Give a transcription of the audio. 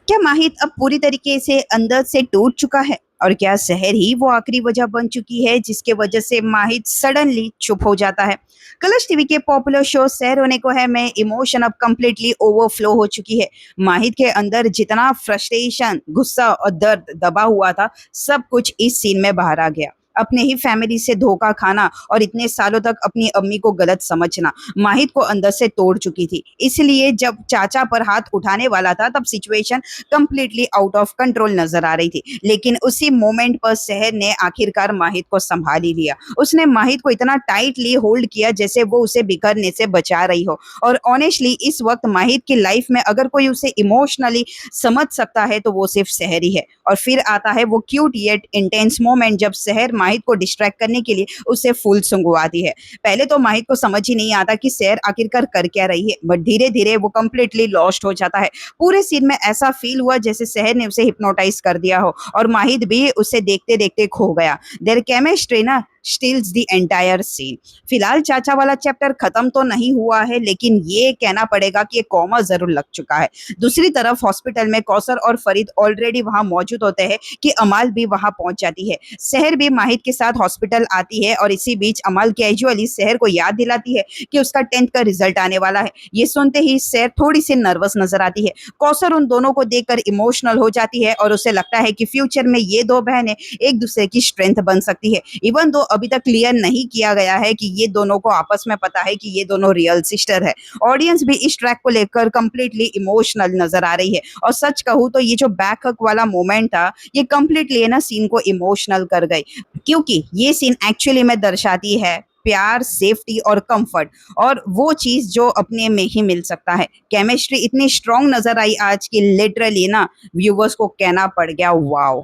क्या माहित अब पूरी तरीके से अंदर से टूट चुका है? और क्या शहर ही वो आखिरी वजह बन चुकी है जिसके वजह से माहित सडनली चुप हो जाता है? कलर्स टीवी के पॉपुलर शो शहर होने को है में इमोशन अब कंप्लीटली ओवरफ्लो हो चुकी है। माहित के अंदर जितना फ्रस्ट्रेशन, गुस्सा और दर्द दबा हुआ था, सब कुछ इस सीन में बाहर आ गया। अपने ही फैमिली से धोखा खाना और इतने सालों तक अपनी अम्मी को गलत समझना माहित को अंदर से तोड़ चुकी थी। इसलिए जब चाचा पर हाथ उठाने वाला था तब situation completely out of control नजर आ रही थी। लेकिन उसी मोमेंट पर शहर ने आखिरकार माहित को संभाल ही लिया। उसने माहित को इतना टाइटली होल्ड किया जैसे वो उसे बिखरने से बचा रही हो। और ऑनेस्टली इस वक्त माहित की लाइफ में अगर कोई उसे इमोशनली समझ सकता है तो वो सिर्फ शहर ही है। और फिर आता है वो क्यूट येट इंटेंस मोमेंट जब शहर माहित को डिस्ट्रैक्ट करने के लिए उसे फूल सुंघवाती है। पहले तो माहित को समझ ही नहीं आता कि शहर आखिरकार कर क्या रही है, बट धीरे धीरे वो कंप्लीटली लॉस्ट हो जाता है। पूरे सीन में ऐसा फील हुआ जैसे शहर ने उसे हिप्नोटाइज कर दिया हो और माहिद भी उसे देखते देखते खो गया। देयर केमिस्ट्री ना स्टील्स द एंटायर सीन। फिलहाल चाचा वाला चैप्टर खत्म तो नहीं हुआ है, लेकिन ये कहना पड़ेगा कि एक कॉमा जरूर लग चुका है। दूसरी तरफ हॉस्पिटल में कौसर और फरीद ऑलरेडी वहां मौजूद होते हैं कि अमाल भी वहां पहुंच जाती है। शहर भी माहिद के साथ हॉस्पिटल आती है और इसी बीच अमाल कैजुअली शहर को याद दिलाती है कि उसका 10th का रिजल्ट आने वाला है। ये सुनते ही शहर थोड़ी सी नर्वस नजर आती है। कौसर उन दोनों को देखकर इमोशनल हो जाती है और उसे लगता है कि फ्यूचर में ये दो बहनें एक दूसरे की स्ट्रेंथ बन सकती है। इवन दो अभी तक क्लियर नहीं किया गया है कि ये दोनों को आपस में पता है कि ये दोनों रियल सिस्टर है। ऑडियंस भी इस ट्रैक को लेकर कंप्लीटली इमोशनल नजर आ रही है। और सच कहूँ तो ये जो बैक हक वाला मोमेंट था, ये कंप्लीटली है ना सीन को इमोशनल कर गई, क्योंकि ये सीन एक्चुअली में दर्शाती है प्यार, सेफ्टी और कंफर्ट, और वो चीज जो अपने में ही मिल सकता है। केमिस्ट्री इतनी स्ट्रांग नजर आई आज की, लिटरली ना व्यूवर्स को कहना पड़ गया वाओ।